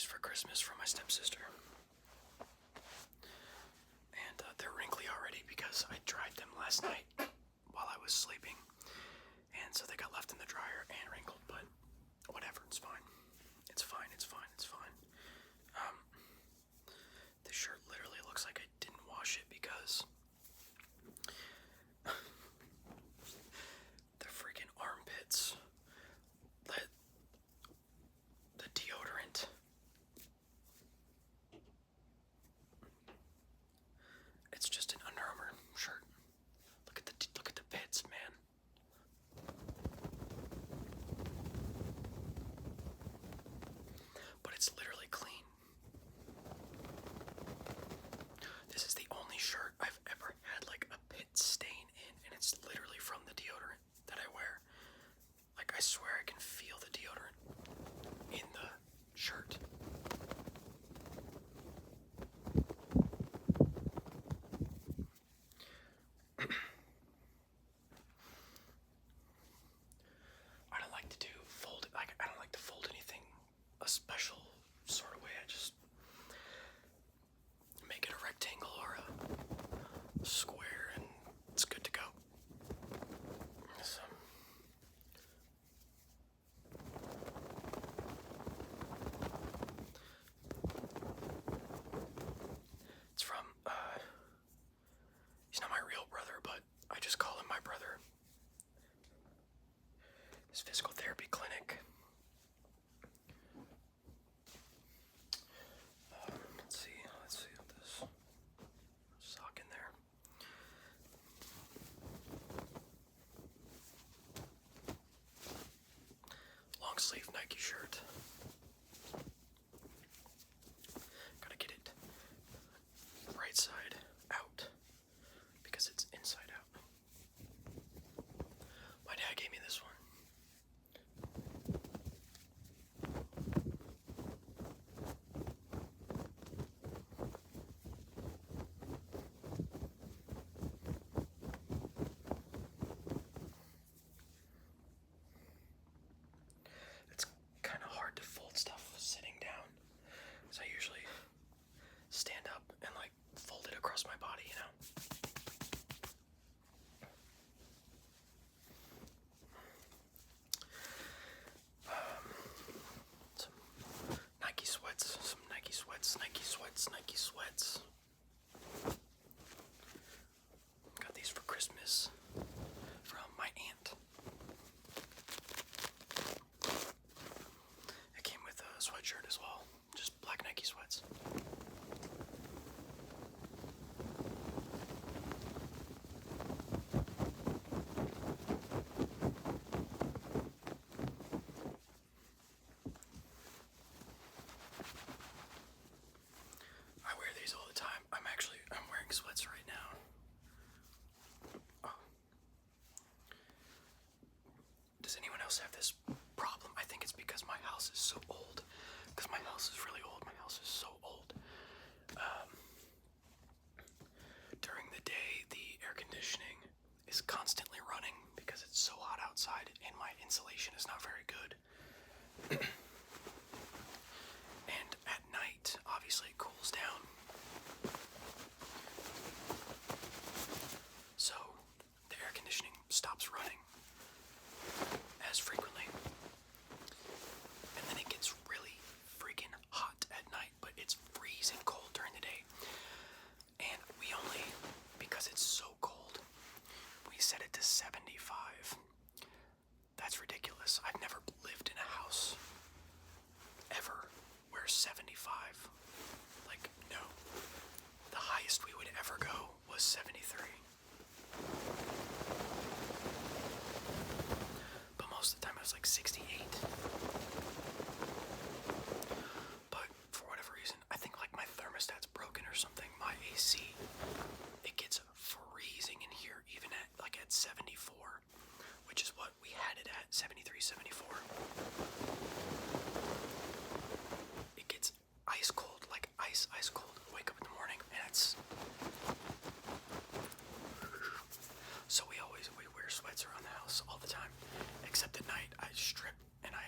these for Christmas from my stepsister. And they're wrinkly already because I dried them last night while I was sleeping. And so they got left in the dryer and wrinkled, but whatever, it's fine. It's fine, it's fine, it's fine. This shirt literally looks like I didn't wash it because the freaking armpits let the deodorant. It's just an Under Armour shirt. Look at the pits, man. But it's literally clean. This is the only shirt I've ever had like a pit stain in, and it's literally from the deodorant that I wear. Like, I swear I can feel the deodorant in the shirt. I don't like to fold anything a special sort of way. I just make it a rectangle or a square and it's good to go. So, it's from, he's not my real brother, but I just call him my brother. His physical therapy clinic. Let's see what this sock in there. Long sleeve Nike shirt. Gotta get it right side out because it's inside out. My dad gave me this one. It's kind of hard to fold stuff sitting down, so I usually stand up and like fold it across my body, you know? Some Nike sweats, Nike sweats. Got these for Christmas from my aunt. It came with a sweatshirt as well, just black Nike sweats. I wear these all the time. I'm wearing sweats right now. Oh. Does anyone else have this problem? I think it's because my house is so old. Because my house is really old. My house is so old. During the day, the air conditioning is constantly running because it's so hot outside and my insulation is not very good. And at night, obviously it cools down. So the air conditioning stops running as frequently. And then it gets really freaking hot at night, but it's freezing cold during the day. And because it's so cold, we set it to 75. That's ridiculous. I've never lived in a house ever where 75. Like, no. The highest we would ever go was 73. But most of the time it was like 68. But for whatever reason, I think like my thermostat's broken or something. My AC, it gets freezing in here even at 74, which is what we had it at, 73, 74. It gets ice cold, like ice cold. Wake up in the morning and it's... So we wear sweats around the house all the time, except at night I strip and I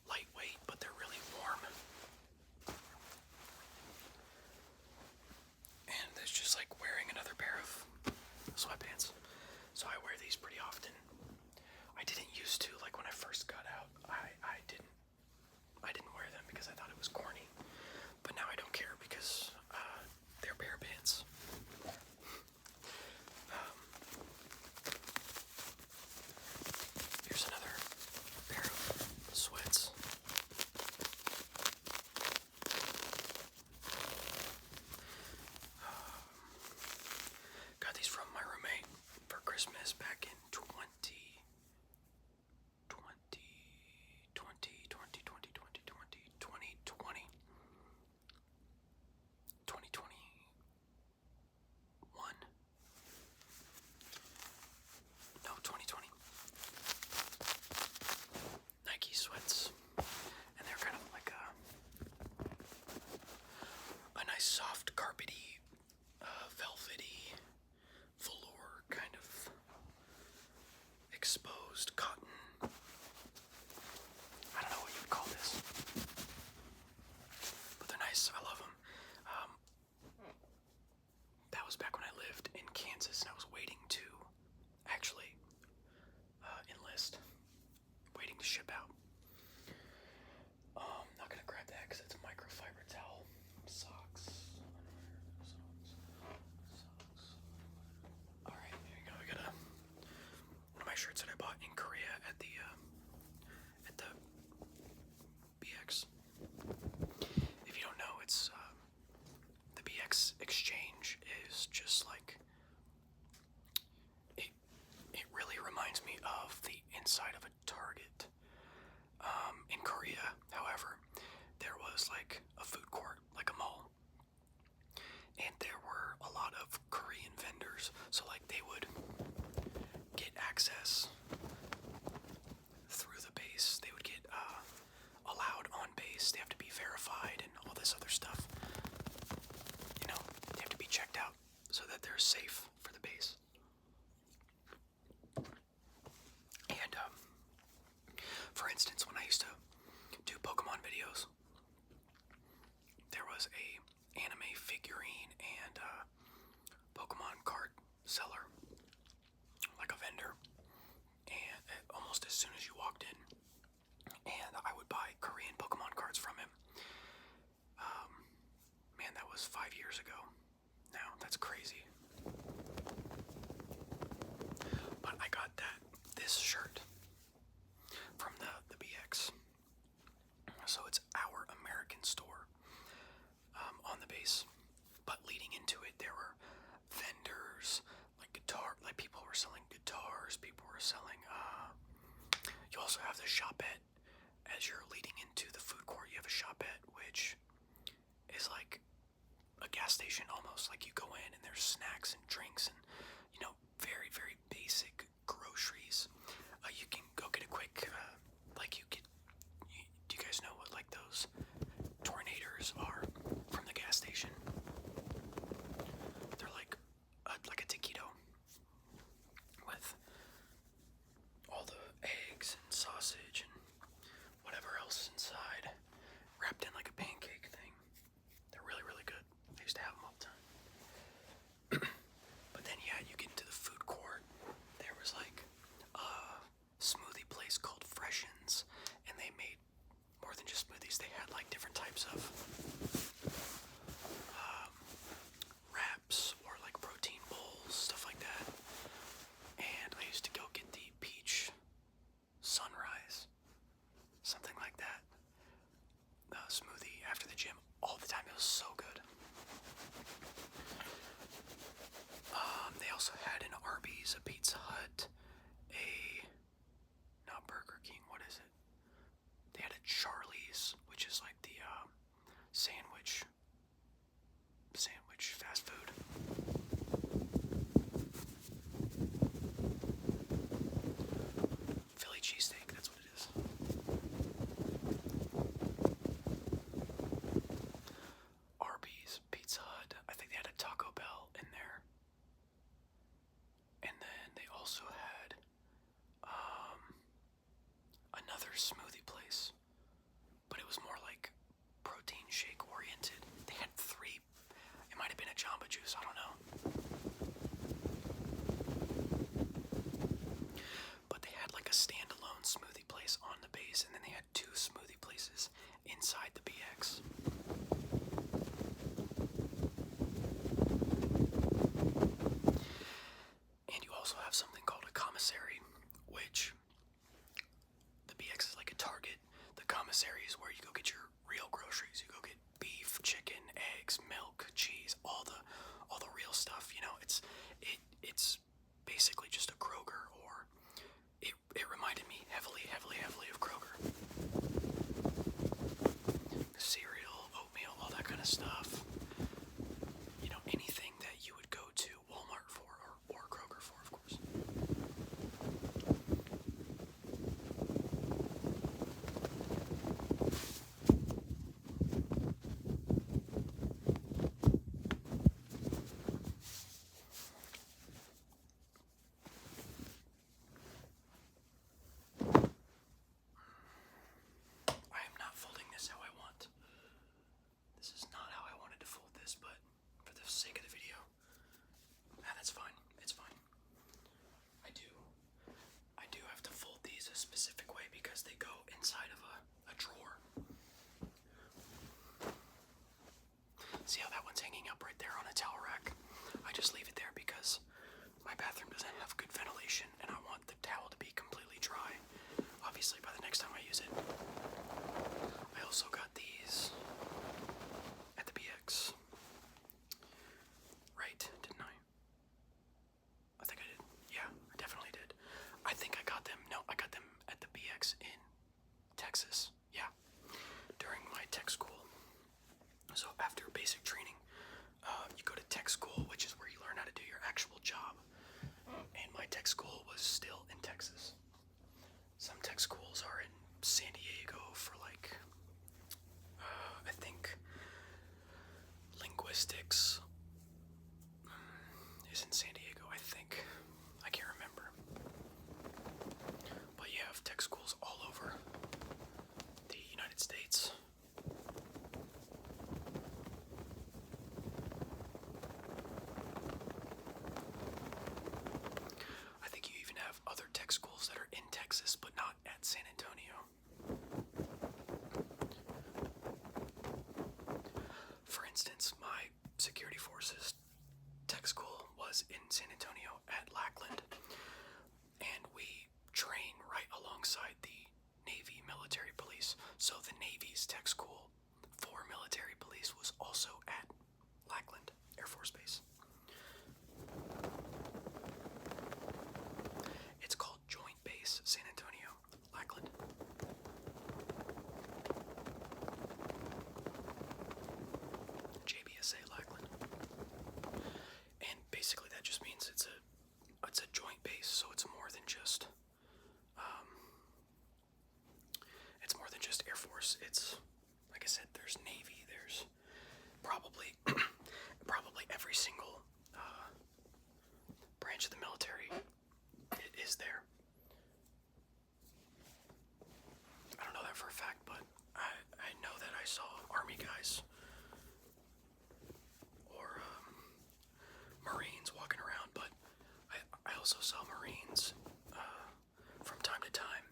lightweight, but they're really warm. And it's just like wearing another pair of sweatpants. So I wear these pretty often. I didn't used to, like when I first got out, I didn't wear them because I thought it was corny. But now I don't care because they're bare pants. Here's another pair of sweats. Got these from my roommate for Christmas back in 2020. Nike sweats. And they're kind of like a nice soft carpety, velvety, velour kind of exposed cotton. I don't know what you would call this, but they're nice. I love them. That was back when I lived in Kansas and I was waiting to actually enlist, waiting to ship out. Not gonna grab that because it's a microfiber towel. Socks. Alright, here you go. We got one of my shirts that I bought in Korea at the BX. If you don't know, it's the BX exchange is just like it really reminds me of the inside of a Target. In Korea, however, there was like a food court, like a mall, and there were a lot of Korean vendors, so like they would get access through the base. They would get allowed on base. They have to be verified and all this other stuff. You know, they have to be checked out so that they're safe for the base. And for instance, when I used to do Pokemon videos, there was a anime figurine and Pokemon card seller, like a vendor, and almost as soon as you walked in, and I would buy Korean Pokemon cards from him. Man, that was 5 years ago. Now, that's crazy. But I got this shirt from the BX. So it's our American store on the base. But leading into it, there were vendors, like people were selling guitars, people were selling, you also have the shopette. As you're leading into the food court, you have a shopette, which is like a gas station almost. Like you go in and there's snacks and drinks and, you know, very, very basic groceries. You can go get a quick, do you guys know what like those tornadoes are from the gas station? They're like a taquito with all the eggs and sausage and whatever else inside, wrapped in like a pancake thing. They're really, really good. I used to have them all the time. But then, yeah, you get into the food court. There was like a smoothie place called Freshens, and they made more than just smoothies. They had like different types of wraps or like protein bowls, stuff like that. And I used to go get the peach sunrise, something like that, smoothie after the gym all the time. It was so good. They also had an Arby's, a Pizza Hut, not Burger King, what is it? They had a Charlie's, which is like the sandwich fast food. Philly cheesesteak, that's what it is. Arby's, Pizza Hut, I think they had a Taco Bell in there. And then they also inside the BX. And you also have something called a commissary, which the BX is like a Target. The commissary is where you go get your real groceries. You go get beef, chicken, eggs, milk, cheese, all the real stuff. You know, it's basically just a Kroger, or it reminded me heavily of Kroger. Cereal, oatmeal, all that kind of stuff. You know, anything that you would go to Walmart for, or Kroger for, of course. I am not folding this how I want. This is not how I wanted to fold this, but for the sake of the video, that's fine. It's fine. I do have to fold these a specific way because they go inside of a drawer. See how that one's hanging up right there on a towel rack? I just leave it there because my bathroom doesn't have good ventilation and I want the towel to be completely dry, obviously, by the next time I use it. I also got these at the BX. Right, didn't I? I think I did. Yeah, I definitely did. I think I got them. No, I got them at the BX in Texas. Yeah, during my tech school. So after basic training, you go to tech school, which is where you learn how to do your actual job. And my tech school was still in Texas. Some tech schools are in San Diego for like, I think linguistics is in San Diego, I think. I can't remember. But you have tech schools all over the United States. I think you even have other tech schools that are in Texas, but not at San Antonio. For instance, my security forces tech school was in San Antonio at Lackland, and we train right alongside the Navy military police. So the Navy's tech school for military police was also at Lackland Air Force Base. It's called Joint Base San Antonio, Lackland. JBSA Lackland. And basically that just means it's a joint base, so it's more than just Air Force. It's, like I said, there's Navy, there's probably every single branch of the military is there. I don't know that for a fact, but I know that I saw Army guys or Marines walking around, but I also saw Marines from time to time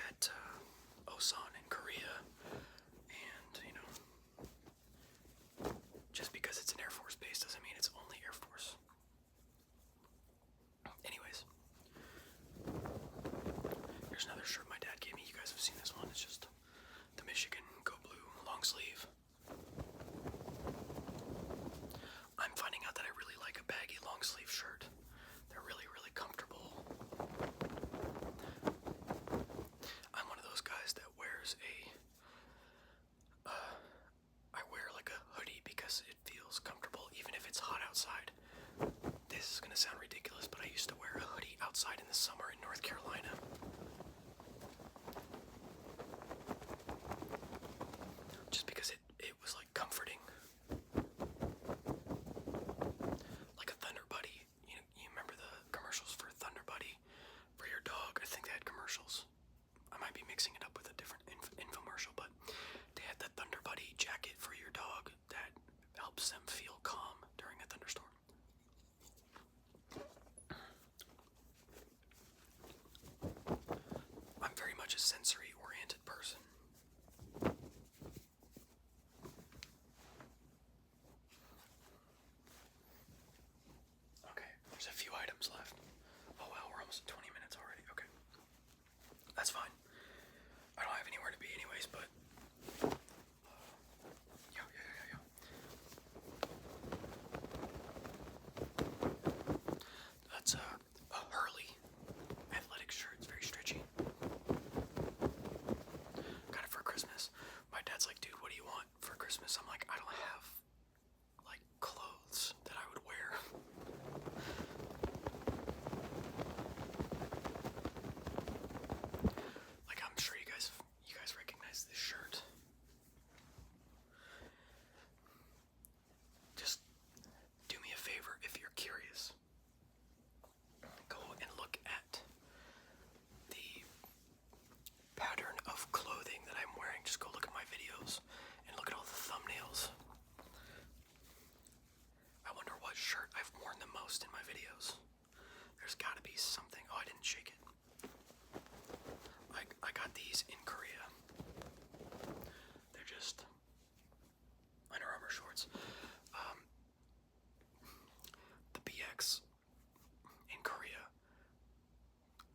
at Osan in Korea, and you know, just because it's an Air Force base doesn't mean it's only Air Force. Anyways, here's another shirt my dad gave me. You guys have seen this one. It's just the Michigan Go Blue long sleeve. I'm finding out that I really like a baggy long sleeve shirt. They're really, really comfortable. Christmas, I'm like, I don't have like clothes that I would wear. Like, I'm sure you guys recognize this shirt. Just do me a favor if you're curious. Go and look at the pattern of clothing that I'm wearing. Just go look at my videos and look at all the thumbnails. I wonder what shirt I've worn the most in my videos. There's gotta be something. Oh, I didn't shake it. I got these in Korea. They're just Under Armour shorts. The BX in Korea,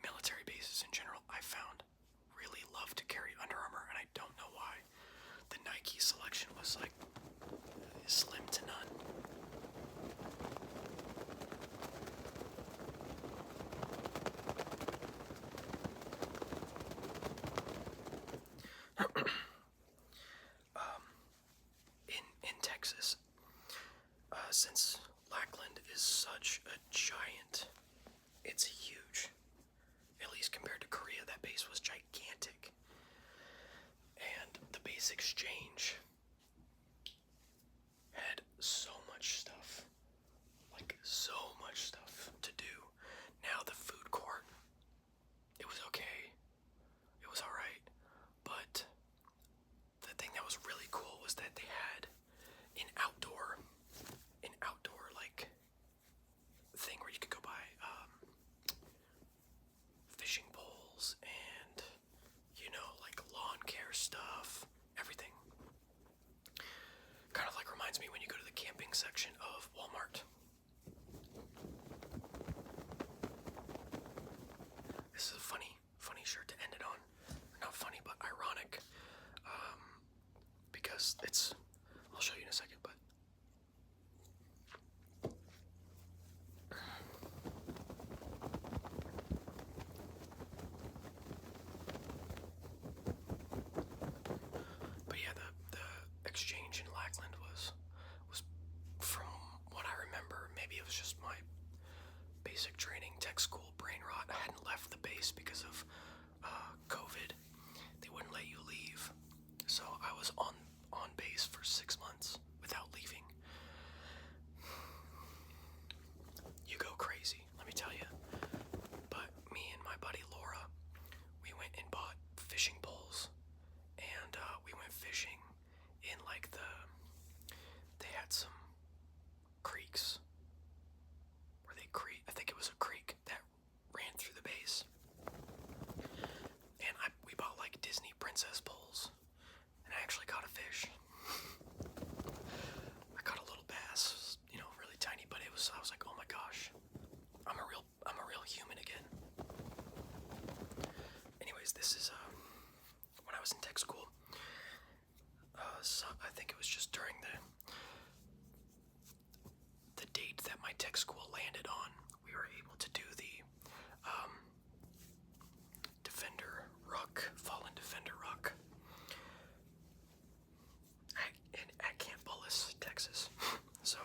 military bases in general, I found really love to carry Under Armour, and I don't know why. The Nike selection was like slim to none. In Texas, since Lackland is such a giant, it's huge. At least compared to Korea, that base was gigantic. And the base exchange had so much stuff. Like, so much stuff to do. Now, the food court, it was okay. It was alright. But the thing that was really cool was that they had an outdoor like thing where you could go buy fishing poles and, you know, like lawn care stuff, everything. Kind of like reminds me when you go to the camping section of Walmart. This is a funny shirt to end it on. Not funny, but ironic. Because it's, I'll show you in a second, but yeah, the exchange in Lackland was from what I remember, maybe it was just my basic training, tech school brain rot. I hadn't left the base because of COVID. They wouldn't let you leave, so I was on base for 6 months without leaving. You go crazy, let me tell you. But me and my buddy Laura, we went and bought fishing poles, and we went fishing in like they had some creeks. I think it was a creek that ran through the base. And we bought like Disney princess poles, and I actually caught a fish. I caught a little bass, you know, really tiny, but I was like, oh my gosh, I'm a real human again. Anyways, this is when I was in tech school. So I think it was just during the date that my tech school landed on, we were able to do the Defender Ruck, Fallen Defender Ruck at Camp Bullis, Texas. So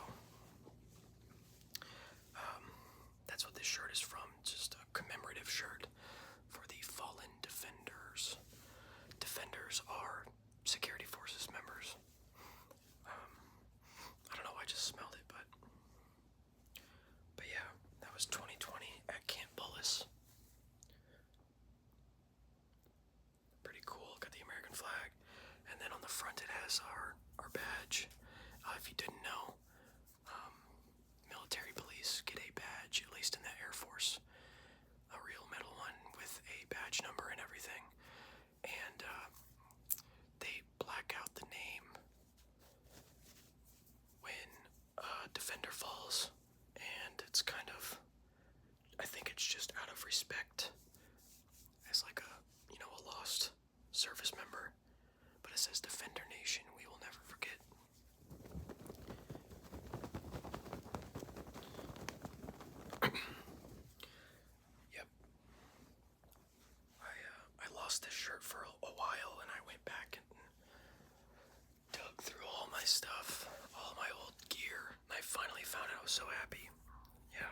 that's what this shirt is from. Just a commemorative shirt for the Fallen Defenders. Defenders are security forces members. I don't know why I just smelled it, but yeah, that was 2020 at Camp Bullis. Pretty cool. Got the American flag, and then on the front it has our badge. If you didn't know, military police get a badge, at least in the Air Force, a real metal one with a badge number and everything, and they black out the name when a defender falls, and it's kind of, I think it's just out of respect as like a, you know, a lost service member, but it says Defender Nation, we will never forget. Yep. I lost this shirt for a while, and I went back and dug through all my my stuff, all my old gear. I finally found it. I was so happy. Yeah.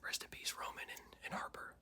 Rest in peace, Roman and Harper.